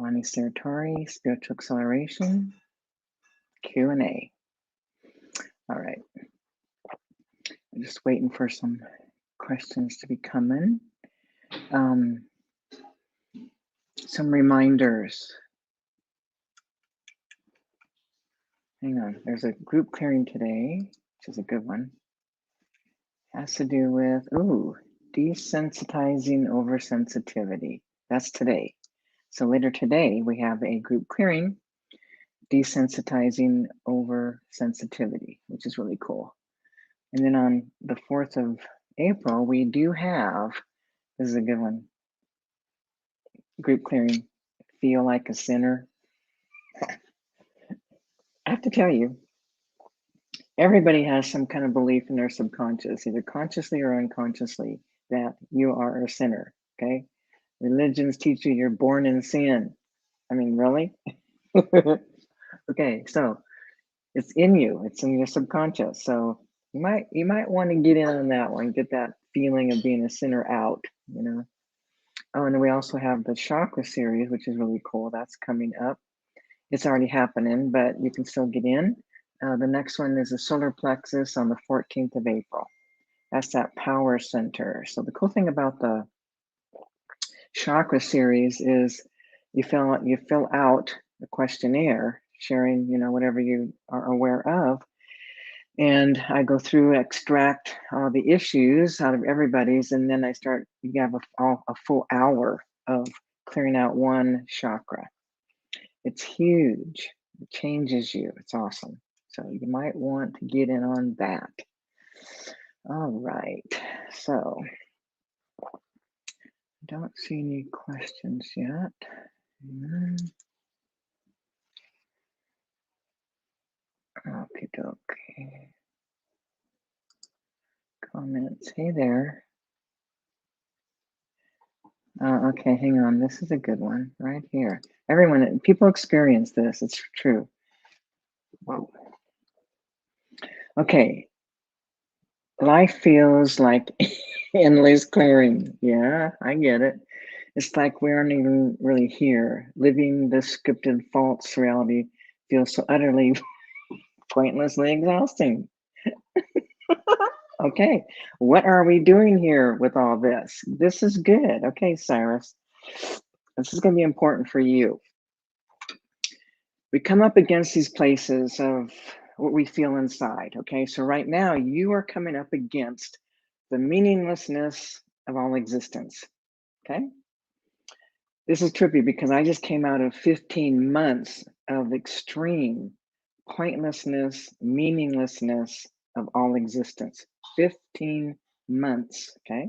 Ani Serratore, Spiritual Acceleration, Q&A. All right. I'm just waiting for some questions to be coming. Some reminders. Hang on, there's a group clearing today, which is a good one. Has to do with, desensitizing over-sensitivity. That's today. So later today, we have a group clearing, desensitizing over-sensitivity, which is really cool. And then on the 4th of April, we do have, this is a good one, group clearing, feel like a sinner. I have to tell you, everybody has some kind of belief in their subconscious, either consciously or unconsciously, that you are a sinner, okay? Religions teach you you're born in sin. I mean, really? Okay, so it's in you, it's in your subconscious. So you might want to get in on that one, get that feeling of being a sinner out, you know? Oh, and then we also have the chakra series, which is really cool. That's coming up. It's already happening, but you can still get in. The next one is the solar plexus on the 14th of April. That's that power center. So the cool thing about the chakra series is you fill out the questionnaire, sharing, whatever you are aware of. And I go through, extract all the issues out of everybody's, and then you have a full hour of clearing out one chakra. It's huge. It changes you. It's awesome. So you might want to get in on that. All right. So I don't see any questions yet. Okay. Comments. Hey there. Okay, hang on. This is a good one right here. People experience this. It's true. Whoa. Okay. Life feels like endless clearing. Yeah, I get it. It's like we aren't even really here. Living this scripted false reality feels so utterly pointlessly exhausting. Okay, what are we doing here with all this? This is good. Okay, Cyrus, this is going to be important for you. We come up against these places of what we feel inside. Okay, so right now you are coming up against the meaninglessness of all existence. Okay, this is trippy because I just came out of 15 months of extreme pointlessness, meaninglessness of all existence. 15 months, okay?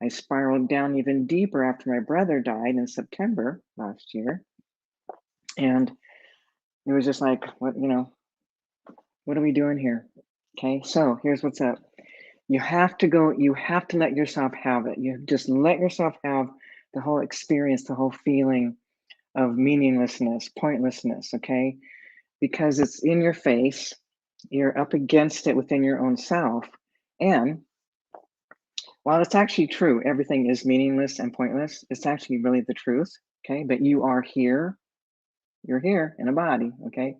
I spiraled down even deeper after my brother died in September last year. And it was just like, what are we doing here? Okay, so here's what's up. You have to let yourself have it. You just let yourself have the whole experience, the whole feeling of meaninglessness, pointlessness, okay? Because it's in your face, you're up against it within your own self. And while it's actually true, everything is meaningless and pointless, it's actually really the truth, okay? But you are here, you're here in a body, okay?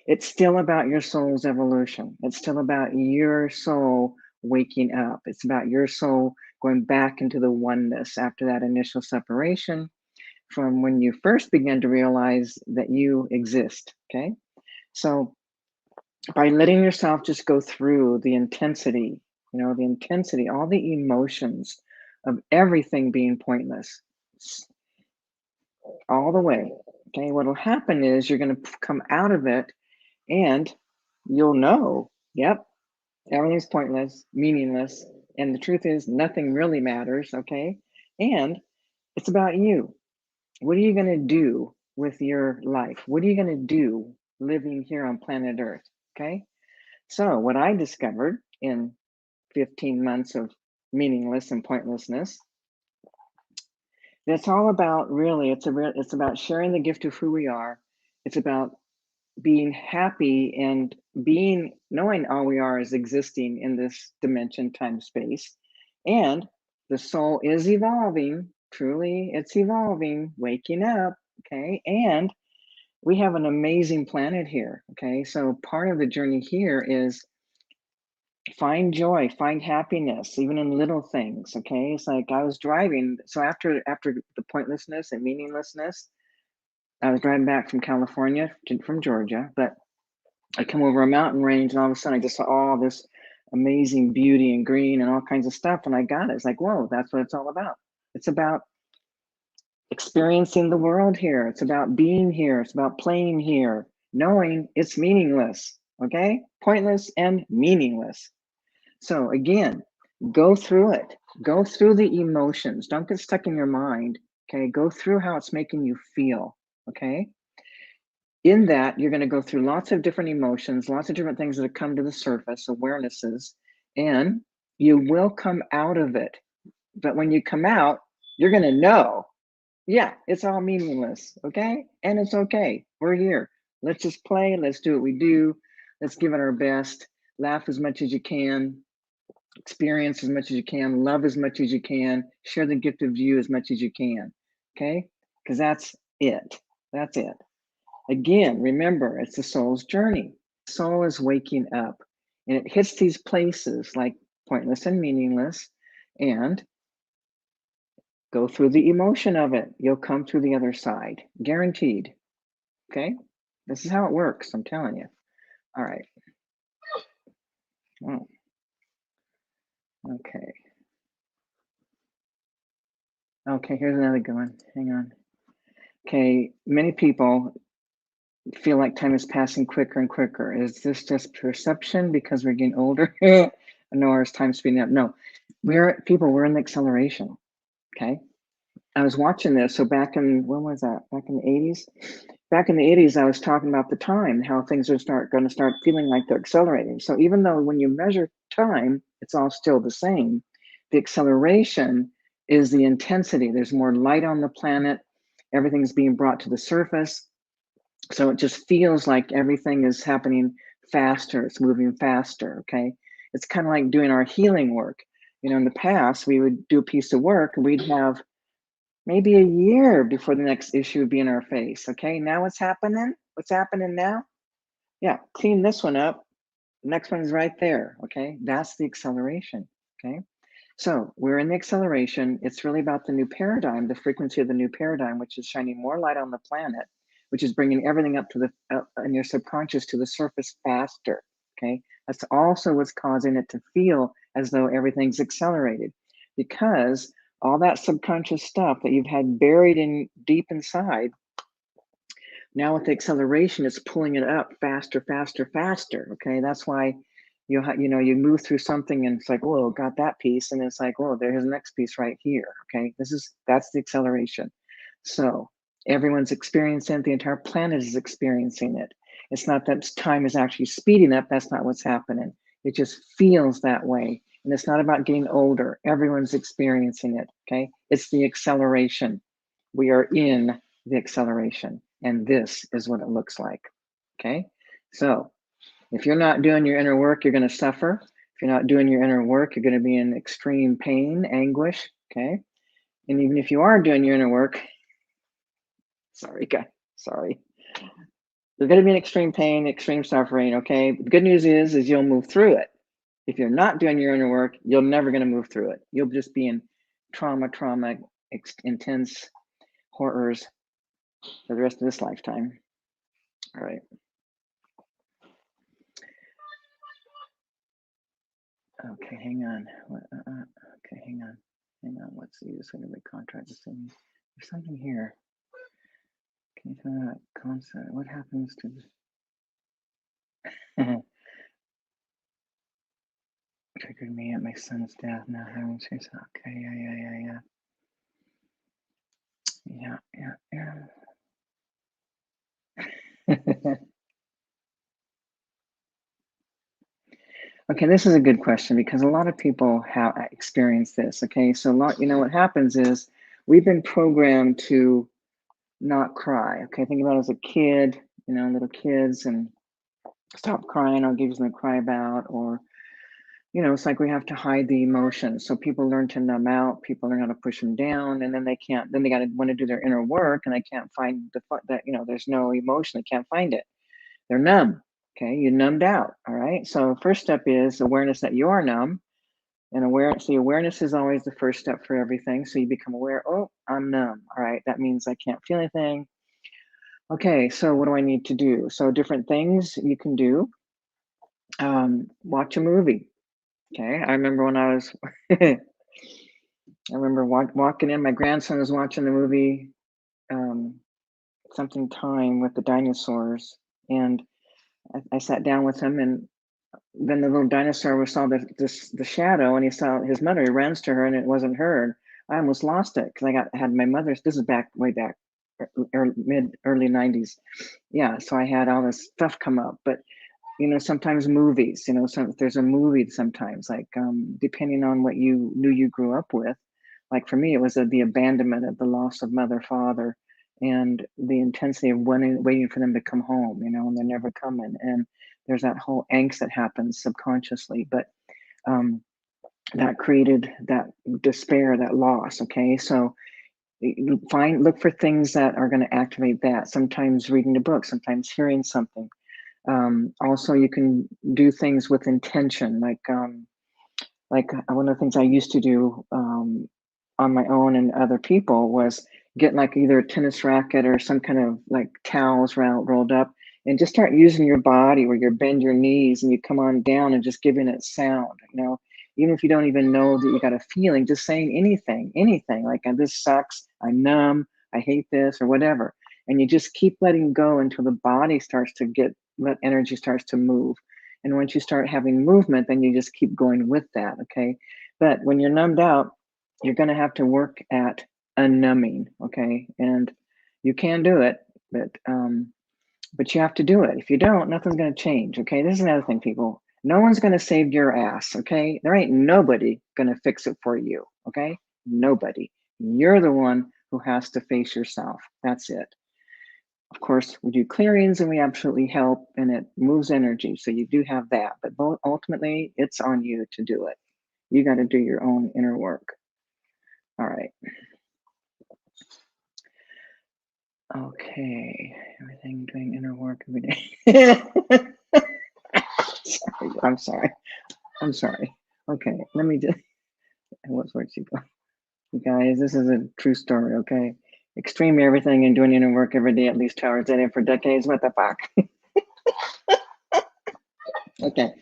It's still about your soul's evolution. It's still about your soul waking up. It's about your soul going back into the oneness after that initial separation from when you first began to realize that you exist, okay? So by letting yourself just go through the intensity, all the emotions of everything being pointless, all the way, okay, what'll happen is you're going to come out of it and you'll know, yep, everything's pointless, meaningless, and the truth is nothing really matters, okay? And it's about you. What are you going to do with your life? What are you going to do living here on planet Earth? Okay. So, what I discovered in 15 months of meaningless and pointlessness, it's all about it's about sharing the gift of who we are. It's about being happy and knowing all we are is existing in this dimension, time, space. And the soul is evolving. Truly, it's evolving, waking up, okay? And we have an amazing planet here, okay? So part of the journey here is find joy, find happiness, even in little things, okay? It's like I was driving, so after the pointlessness and meaninglessness, I was driving back from California from Georgia, but I come over a mountain range and all of a sudden I just saw all this amazing beauty and green and all kinds of stuff, and I got it. It's like, whoa, that's what it's all about. It's about experiencing the world here. It's about being here. It's about playing here, knowing it's meaningless, okay? Pointless and meaningless. So again, go through it. Go through the emotions. Don't get stuck in your mind, okay? Go through how it's making you feel, okay? In that, you're going to go through lots of different emotions, lots of different things that have come to the surface, awarenesses, and you will come out of it. But when you come out, you're going to know, yeah, it's all meaningless, okay? And it's okay. We're here. Let's just play. Let's do what we do. Let's give it our best. Laugh as much as you can. Experience as much as you can. Love as much as you can. Share the gift of you as much as you can, okay? Because that's it. That's it. Again, remember, it's the soul's journey. Soul is waking up, and it hits these places like pointless and meaningless, and go through the emotion of it. You'll come through the other side, guaranteed. Okay, this is how it works. I'm telling you. All right. Oh, okay. Okay, here's another good one. Hang on. Okay, many people feel like time is passing quicker and quicker. Is this just perception because we're getting older? No, is time speeding up? No, we're in the acceleration. Okay. I was watching this. So back in, when was that? Back in the 80s? Back in the 80s, I was talking about the time, how things are going to start feeling like they're accelerating. So even though when you measure time, it's all still the same, the acceleration is the intensity. There's more light on the planet. Everything's being brought to the surface. So it just feels like everything is happening faster. It's moving faster. Okay. It's kind of like doing our healing work. You know, in the past, we would do a piece of work and we'd have maybe a year before the next issue would be in our face. Okay. Now what's happening? What's happening now? Yeah. Clean this one up. The next one's right there. Okay. That's the acceleration. Okay. So we're in the acceleration. It's really about the new paradigm, the frequency of the new paradigm, which is shining more light on the planet, which is bringing everything up to the in your subconscious to the surface faster. Okay, that's also what's causing it to feel as though everything's accelerated, because all that subconscious stuff that you've had buried in deep inside, now with the acceleration, it's pulling it up faster, faster, faster. Okay, that's why you move through something and it's like, whoa, got that piece, and it's like, whoa, there's the next piece right here. Okay, that's the acceleration. So everyone's experiencing it. The entire planet is experiencing it. It's not that time is actually speeding up. That's not what's happening. It just feels that way, and it's not about getting older. Everyone's experiencing it. Okay, it's the acceleration. We are in the acceleration, and this is what it looks like. Okay, so if you're not doing your inner work, you're going to suffer. If you're not doing your inner work, you're going to be in extreme pain, anguish. Okay, and even if you are doing your inner work, sorry, guys, sorry, you're going to be in extreme pain, extreme suffering. Okay, the good news is you'll move through it. If you're not doing your inner work, you're never going to move through it. You'll just be in trauma, intense horrors for the rest of this lifetime. All right. Okay, hang on. Okay, hang on. Hang on. Let's see. This is going to be contract. There's something here. Can you tell me that concept? What happens to this? Triggered me at my son's death. Now having changed. Okay, yeah. Okay, this is a good question because a lot of people have experienced this. Okay, so what happens is we've been programmed to not cry. Okay, think about it as a kid, little kids, and stop crying, I'll give you something to cry about, or it's like we have to hide the emotions. So people learn to numb out, people learn how to push them down, and then they can't, then they got to want to do their inner work and they can't find that, there's no emotion, they can't find it. They're numb. Okay, you numbed out. All right. So first step is awareness that you are numb. And awareness, the awareness is always the first step for everything. So you become aware, oh, I'm numb. All right, that means I can't feel anything. Okay, so what do I need to do? So different things you can do. Watch a movie. Okay, I remember when I was, I remember walking in, my grandson was watching the movie, um, something time with the dinosaurs. And I sat down with him, and then the little dinosaur saw the shadow, and he saw his mother. He runs to her, and it wasn't her. I almost lost it because had my mother's. This is way back, early 90s. Yeah, so I had all this stuff come up. But sometimes movies. There's a movie sometimes, like depending on what you knew you grew up with. Like for me, it was the abandonment of the loss of mother, father, and the intensity of waiting for them to come home. And they're never coming. And there's that whole angst that happens subconsciously, but that created that despair, that loss. Okay, so look for things that are going to activate that. Sometimes reading a book, sometimes hearing something. Also, you can do things with intention, like one of the things I used to do on my own and other people was get like either a tennis racket or some kind of like towels rolled up, and just start using your body where you bend your knees and you come on down and just giving it sound. Even if you don't even know that you got a feeling, just saying anything like, this sucks, I'm numb, I hate this, or whatever. And you just keep letting go until the body starts to let energy starts to move. And once you start having movement, then you just keep going with that. Okay. But when you're numbed out, you're going to have to work at unnumbing. Okay. And you can do it, but you have to do it. If you don't, nothing's going to change. Okay. This is another thing, people. No one's going to save your ass. Okay. There ain't nobody going to fix it for you. Okay. Nobody. You're the one who has to face yourself. That's it. Of course, we do clearings and we absolutely help, and it moves energy. So you do have that, but ultimately it's on you to do it. You got to do your own inner work. All right. Okay. Everything doing inner work every day. I'm sorry. Okay. Let me just, where'd she go? You guys, this is a true story. Okay. Extreme everything and doing inner work every day, at least 2 hours a day for decades. What the fuck? Okay.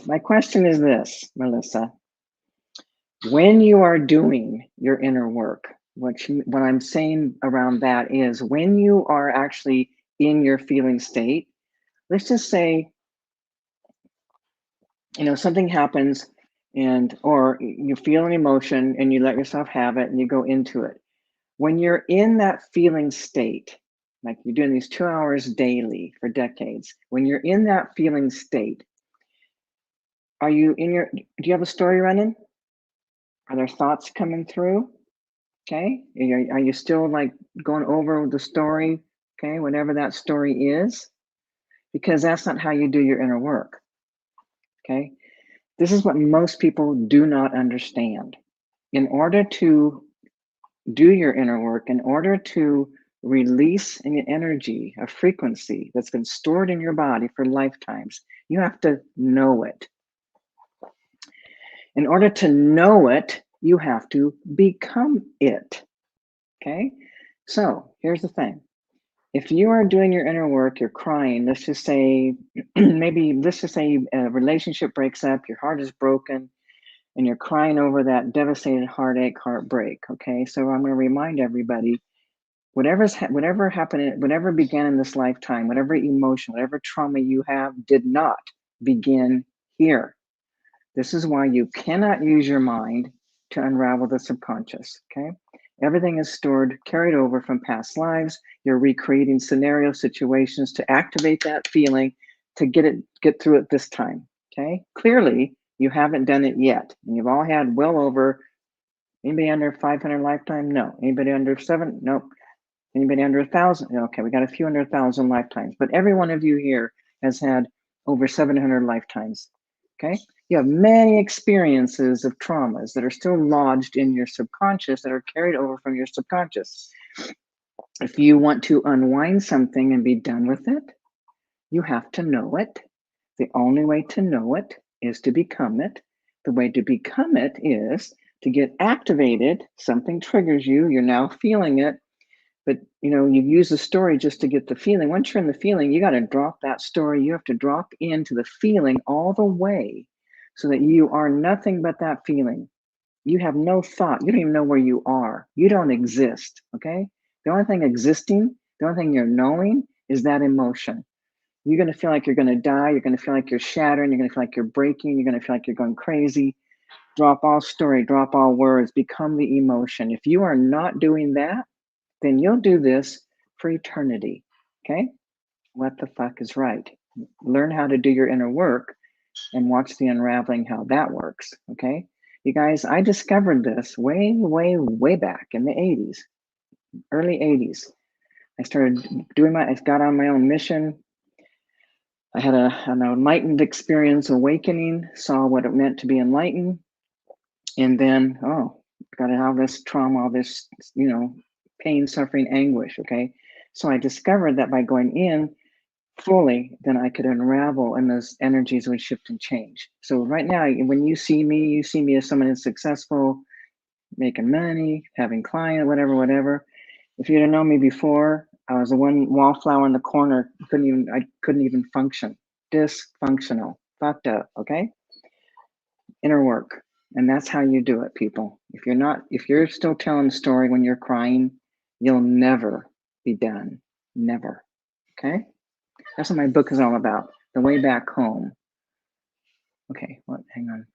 My question is this, Melissa. When you are doing your inner work, what I'm saying around that is when you are actually in your feeling state, let's just say, something happens or you feel an emotion and you let yourself have it and you go into it. When you're in that feeling state, like you're doing these 2 hours daily for decades, when you're in that feeling state, do you have a story running? Are there thoughts coming through? Okay. Are you still like going over the story? Okay. Whatever that story is, because that's not how you do your inner work. Okay. This is what most people do not understand. In order to do your inner work, in order to release an energy, a frequency that's been stored in your body for lifetimes, you have to know it. In order to know it, you have to become it. Okay. So here's the thing. If you are doing your inner work, you're crying, let's just say, let's just say a relationship breaks up, your heart is broken, and you're crying over that devastated heartbreak. Okay. So I'm going to remind everybody, whatever happened, whatever began in this lifetime, whatever emotion, whatever trauma you have did not begin here. This is why you cannot use your mind to unravel the subconscious. Okay. Everything is stored, carried over from past lives. You're recreating scenario situations to activate that feeling to get through it this time. Okay. Clearly, you haven't done it yet. And you've all had well over, anybody under 500 lifetime? No. Anybody under 7? Nope. Anybody under 1,000? Okay, we got a few under 1,000 lifetimes, but every one of you here has had over 700 lifetimes. Okay. You have many experiences of traumas that are still lodged in your subconscious that are carried over from your subconscious. If you want to unwind something and be done with it, you have to know it. The only way to know it is to become it. The way to become it is to get activated. Something triggers you, you're now feeling it, but you use the story just to get the feeling. Once you're in the feeling, you got to drop that story. You have to drop into the feeling all the way so that you are nothing but that feeling. You have no thought. You don't even know where you are. You don't exist. Okay. The only thing existing, the only thing you're knowing is that emotion. You're going to feel like you're going to die. You're going to feel like you're shattering. You're going to feel like you're breaking. You're going to feel like you're going crazy. Drop all story, drop all words, become the emotion. If you are not doing that, then you'll do this for eternity. Okay? What the fuck is right? Learn how to do your inner work and watch the unraveling how that works. Okay? You guys, I discovered this way, way, way back in the 80s, early 80s. I started I got on my own mission. I had an enlightened experience, awakening, saw what it meant to be enlightened. And then, got all this trauma, all this, pain, suffering, anguish. Okay. So I discovered that by going in fully, then I could unravel and those energies would shift and change. So right now, when you see me as someone who's successful, making money, having client, whatever. If you didn't know me before, I was the one wallflower in the corner. I couldn't even function. Dysfunctional, fucked up. Okay. Inner work. And that's how you do it, people. If you're still telling the story when you're crying, you'll never be done. Never. Okay? That's what my book is all about. The way back home. Okay, what? Hang on.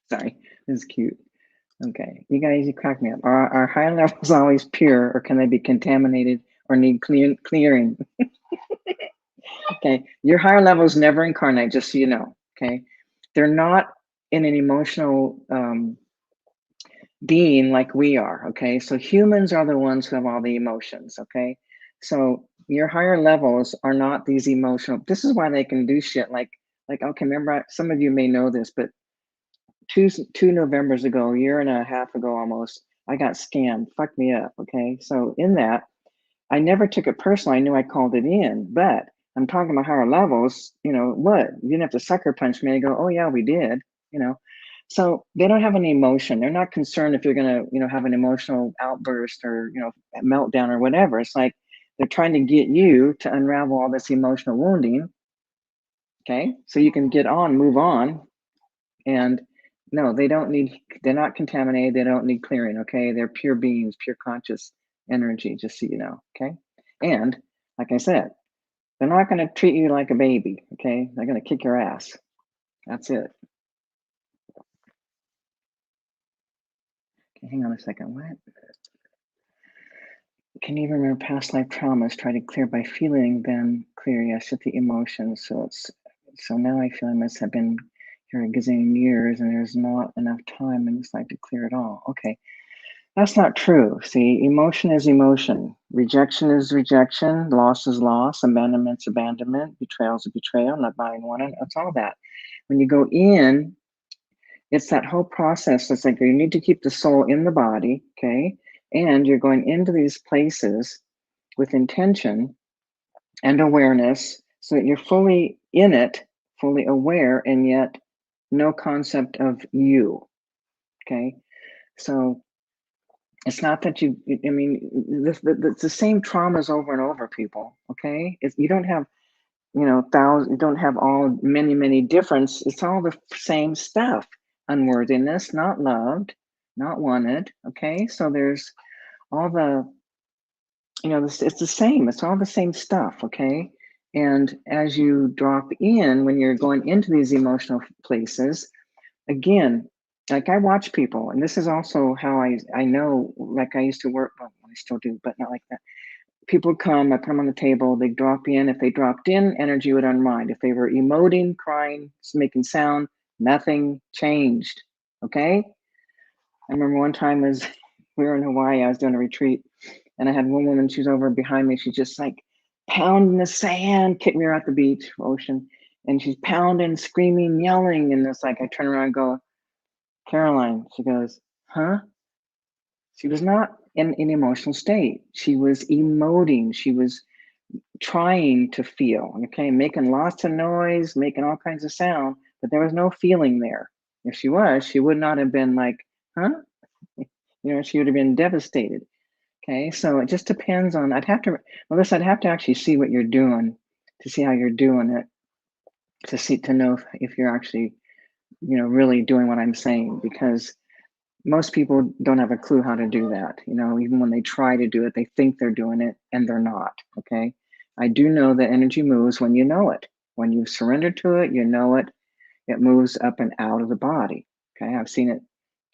Sorry, this is cute. Okay, you guys, you crack me up. Are high levels always pure, or can they be contaminated or need clearing? Okay, your higher levels never incarnate, just so you know. Okay, they're not in an emotional being like we are. Okay, so humans are the ones who have all the emotions. Okay, so your higher levels are not these emotional. This is why they can do shit like okay. Remember, some of you may know this, but two Novembers ago, a year and a half ago almost, I got scammed. Fucked me up. Okay, so in that, I never took it personally. I knew I called it in, but I'm talking about higher levels. What? You didn't have to sucker punch me and go, oh, yeah, we did. You know, so they don't have any emotion. They're not concerned if you're going to, have an emotional outburst or, meltdown or whatever. It's like they're trying to get you to unravel all this emotional wounding. Okay. So you can move on. And no, they're not contaminated. They don't need clearing. Okay. They're pure beings, pure conscious energy, just so you know. Okay. And like I said, they're not going to treat you like a baby. Okay. They're going to kick your ass. That's it. Okay, hang on a second. What? Can you remember past life traumas? Try to clear by feeling them clear. Yes, with the emotions. So now I feel I must have been here a gazillion years, and there's not enough time in this life to clear it all. Okay, that's not true. See, emotion is emotion. Rejection is rejection. Loss is loss. Abandonment's abandonment. Betrayal is betrayal. Not buying one. It's all that. When you go in, it's that whole process. It's like you need to keep the soul in the body, okay? And you're going into these places with intention and awareness so that you're fully in it, fully aware, and yet no concept of you, okay? So it's not that I mean, it's the same traumas over and over, people, okay? You don't have, thousands, you don't have all many difference. It's all the same stuff. Unworthiness, not loved, not wanted, okay? So there's all the, it's the same. It's all the same stuff, okay? And as you drop in, when you're going into these emotional places, again, like I watch people, and this is also how I know, like I used to work, well, I still do, but not like that. People come, I put them on the table, they drop in. If they dropped in, energy would unwind. If they were emoting, crying, making sound, nothing changed, okay? I remember one time as we were in Hawaii, I was doing a retreat, and I had one woman, she was over behind me, she's just like, pounding the sand, kicked me out the beach, ocean, and she's pounding, screaming, yelling, and it's like I turn around and go, Caroline. She goes, huh? She was not in an emotional state. She was emoting. She was trying to feel, okay, making lots of noise, making all kinds of sound, but there was no feeling there. If she was, she would not have been like, huh? She would have been devastated. Okay, so it just depends on, Melissa, I'd have to actually see what you're doing to see how you're doing it, to know if you're actually, really doing what I'm saying, because most people don't have a clue how to do that. Even when they try to do it, they think they're doing it and they're not. Okay. I do know that energy moves when you know it. When you surrender to it, you know it. It moves up and out of the body. Okay. I've seen it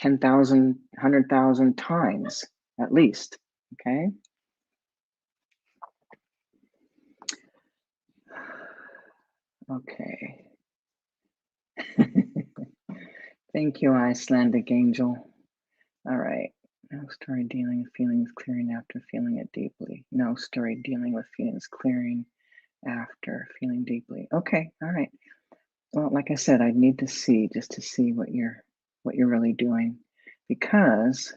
10,000, 100,000 times at least. Okay. Okay. Thank you, Icelandic angel. All right. No story dealing with feelings clearing after feeling it deeply. No story dealing with feelings clearing after feeling deeply. Okay. All right. Well, like I said, I need to see, just to see what you're really doing, because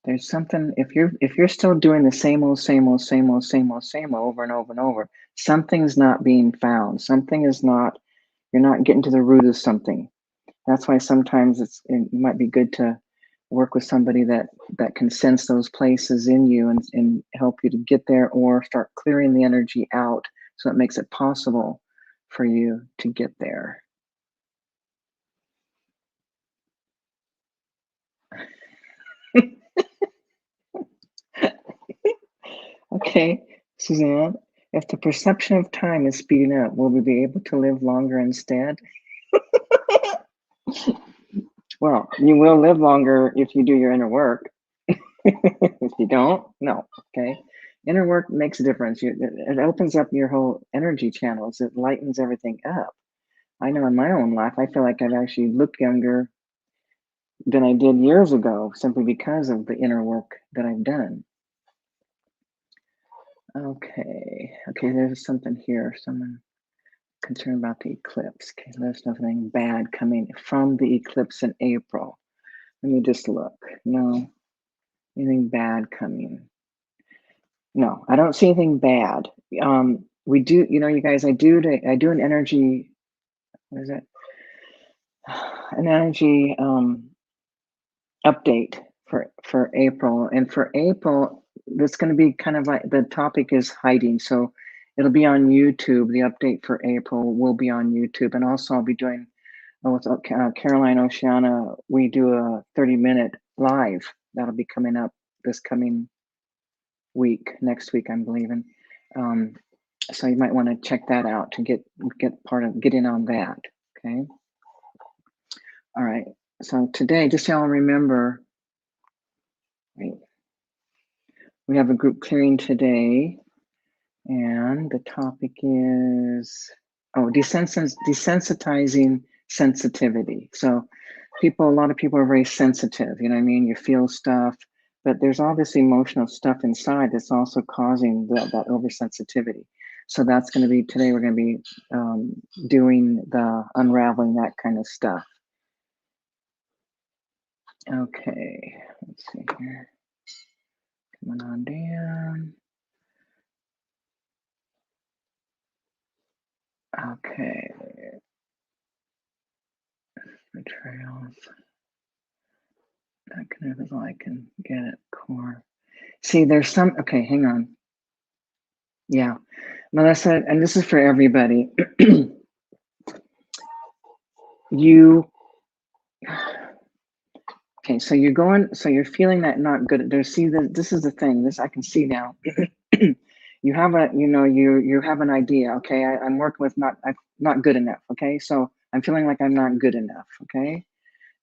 there's something, if you're still doing the same old, same old, same old, same old, same old over and over and over, something's not being found. Something is not, you're not getting to the root of something. That's why sometimes it might be good to work with somebody that can sense those places in you, and help you to get there, or start clearing the energy out so it makes it possible for you to get there. Okay, Suzanne, if the perception of time is speeding up, will we be able to live longer instead? Well, you will live longer if you do your inner work. If you don't, no. Okay. Inner work makes a difference. It opens up your whole energy channels. It lightens everything up. I know in my own life, I feel like I've actually looked younger than I did years ago, simply because of the inner work that I've done. Okay. Okay, there's something here. Someone concerned about the eclipse. Okay, there's nothing bad coming from the eclipse in April. Let me just look. No, anything bad coming. No, I don't see anything bad. We do, you guys, I do an energy, what is it? An energy update for April. And for April, that's going to be kind of like, the topic is hiding. So it'll be on YouTube. The update for April will be on YouTube. And also I'll be doing, with Caroline Oceana, we do a 30-minute live that'll be coming up this coming week, next week, I'm believing. So you might want to check that out to get get in on that. Okay. All right. So today, just so y'all remember, right, we have a group clearing today, and the topic is desensitizing sensitivity. So a lot of people are very sensitive. You know what I mean? You feel stuff, but there's all this emotional stuff inside that's also causing that oversensitivity. So that's going to be today. We're going to be doing the unraveling that kind of stuff. Okay, let's see here. Coming on down. Okay. Betrayals. That kind of is all I can get at core. See, there's some, okay, hang on. Yeah. Melissa, and this is for everybody. Okay, so you're feeling that not good. This is the thing, this I can see now. You have you have an idea. Okay, I'm working with not good enough. Okay, so I'm feeling like I'm not good enough. Okay,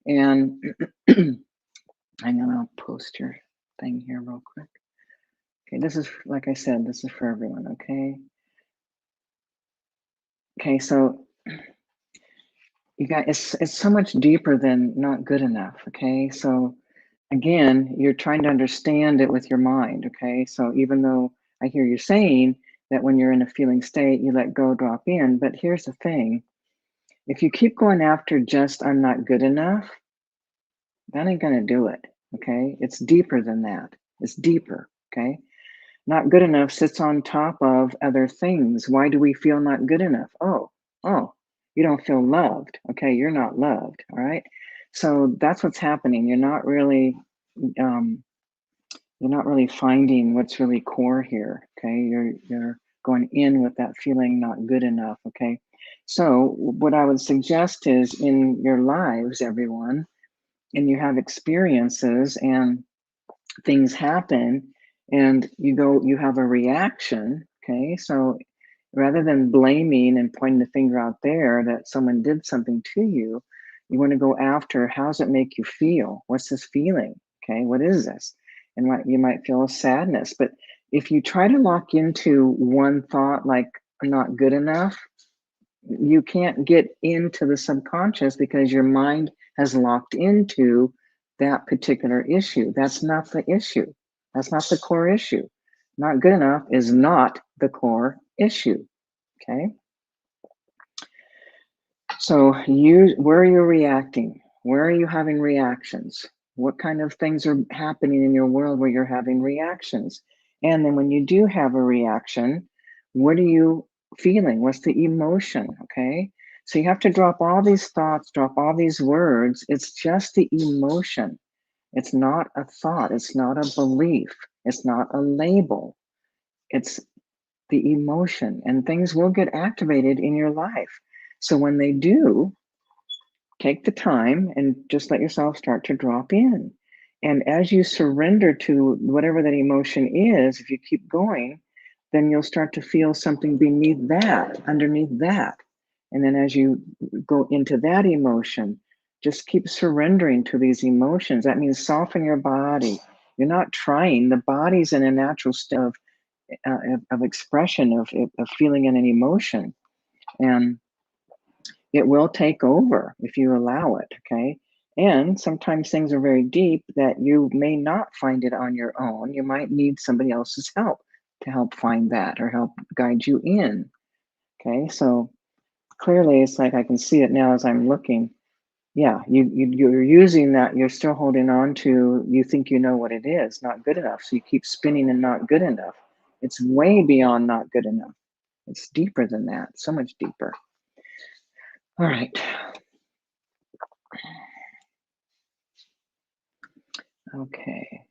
and hang on, I'll post your thing here real quick. Okay, this is, like I said, this is for everyone. Okay. Okay, so you got, it's so much deeper than not good enough. Okay, so again, you're trying to understand it with your mind. Okay, so even though I hear you saying that when you're in a feeling state, you let go, drop in. But here's the thing. If you keep going after just I'm not good enough, that ain't gonna do it. Okay. It's deeper than that. It's deeper. Okay. Not good enough sits on top of other things. Why do we feel not good enough? Oh, you don't feel loved. Okay. You're not loved. All right. So that's what's happening. Um, you're not really finding what's really core here. Okay. You're going in with that feeling not good enough. Okay. So what I would suggest is in your lives, everyone, and you have experiences and things happen and you have a reaction. Okay. So rather than blaming and pointing the finger out there that someone did something to you, you want to go after how does it make you feel? What's this feeling? Okay. What is this? And what you might feel is sadness. But if you try to lock into one thought like I'm not good enough, you can't get into the subconscious because your mind has locked into that particular issue. That's not the issue. That's not the core issue. Not good enough is not the core issue. Okay. So where are you reacting? Where are you having reactions? What kind of things are happening in your world where you're having reactions? And then when you do have a reaction, what are you feeling? What's the emotion? Okay. So you have to drop all these thoughts, drop all these words. It's just the emotion. It's not a thought. It's not a belief. It's not a label. It's the emotion, and things will get activated in your life. So when they do, take the time and just let yourself start to drop in. And as you surrender to whatever that emotion is, if you keep going, then you'll start to feel something beneath that, underneath that. And then as you go into that emotion, just keep surrendering to these emotions. That means soften your body. You're not trying, the body's in a natural state of expression of feeling and an emotion. And it will take over if you allow it. Okay. And sometimes things are very deep that you may not find it on your own. You might need somebody else's help to help find that or help guide you in. Okay. So clearly it's like I can see it now as I'm looking. Yeah, you're using that, you're still holding on to, you think you know what it is, not good enough. So you keep spinning and not good enough. It's way beyond not good enough. It's deeper than that, so much deeper. All right. Okay.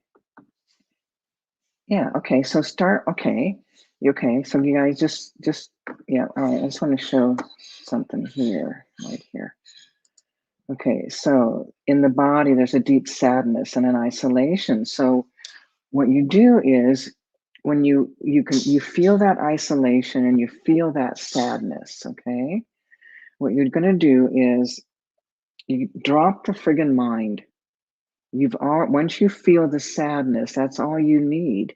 Yeah, okay. So start, okay. Okay, so you guys just yeah, all right. I just want to show something here, right here. Okay, so in the body there's a deep sadness and an isolation. So what you do is when you feel that isolation and you feel that sadness, okay? What you're going to do is you drop the friggin' mind. You've all once you feel the sadness, that's all you need.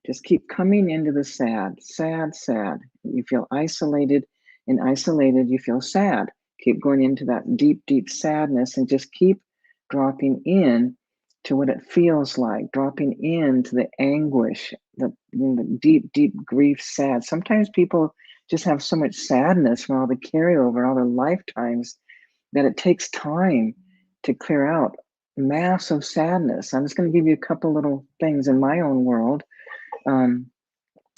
Just keep coming into the sad, sad, sad. You feel isolated, and isolated, you feel sad. Keep going into that deep, deep sadness and just keep dropping in to what it feels like, dropping into the anguish, the deep, deep grief, sad. Sometimes people just have so much sadness from all the carryover, all their lifetimes, that it takes time to clear out massive sadness. I'm just going to give you a couple little things in my own world. Um,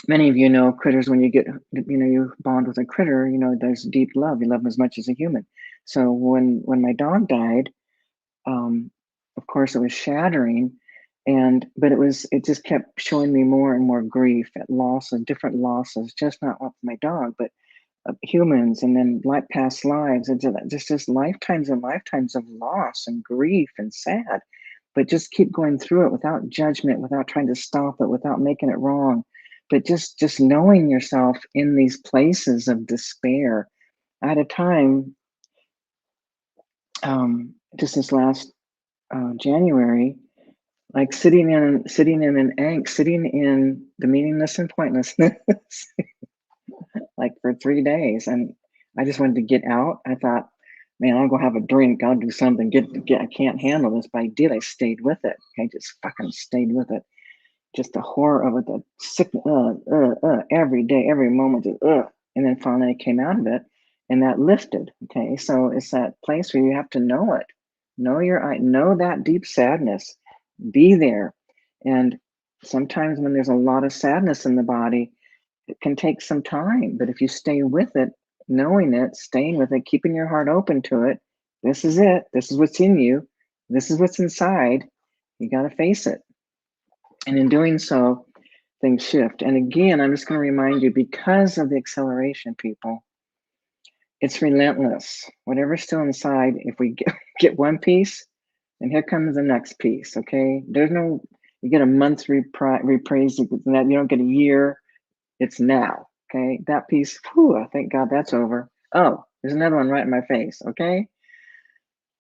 Many of you know critters. When you get, you bond with a critter, there's deep love. You love them as much as a human. So when my dog died, um, of course it was shattering, but it just kept showing me more and more grief at losses, different losses, just not with my dog, but humans, and then like past lives, and just lifetimes and lifetimes of loss and grief and sad. But just keep going through it without judgment, without trying to stop it, without making it wrong, but just knowing yourself in these places of despair. At a time, just this last January, like sitting in an angst, sitting in the meaningless and pointlessness, like for 3 days. And I just wanted to get out. I thought, man, I'll go have a drink. I'll do something. I can't handle this. But I did. I stayed with it. I just fucking stayed with it. just the horror of it, the sick, every day, every moment, just, and then finally I came out of it, and that lifted. Okay, so it's that place where you have to know it, know that deep sadness, be there, and sometimes when there's a lot of sadness in the body, it can take some time, but if you stay with it, knowing it, staying with it, keeping your heart open to it, this is it. This is what's in you. This is what's inside. You got to face it. And in doing so, things shift. And again, I'm just going to remind you, because of the acceleration, people, it's relentless. Whatever's still inside, if we get one piece, and here comes the next piece. Okay. There's no, you get a month's reprise, you don't get a year. It's now. Okay. That piece, whew, thank God that's over. Oh, there's another one right in my face. Okay.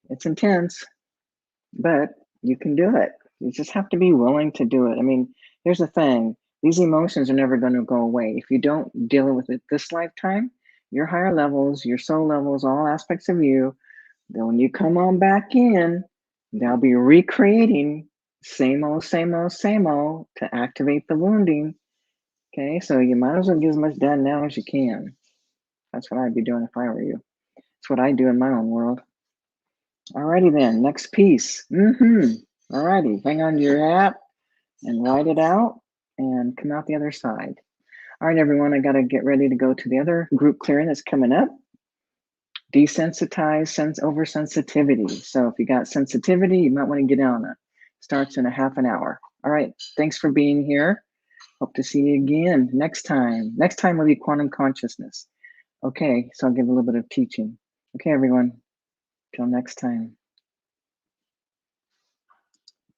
It's intense, but you can do it. You just have to be willing to do it. I mean, here's the thing, these emotions are never going to go away. If you don't deal with it this lifetime, your higher levels, your soul levels, all aspects of you, then when you come on back in, they'll be recreating same old, same old, same old to activate the wounding. Okay, so you might as well get as much done now as you can. That's what I'd be doing if I were you. It's what I do in my own world. Alrighty then, next piece. Alrighty, hang on to your hat and ride it out and come out the other side. All right, everyone, I got to get ready to go to the other group clearing that's coming up. Desensitize over-sensitivity. So if you got sensitivity, you might want to get on it. Starts in a half an hour. All right, thanks for being here. Hope to see you again next time. Next time will be quantum consciousness. Okay, so I'll give a little bit of teaching. Okay, everyone, till next time.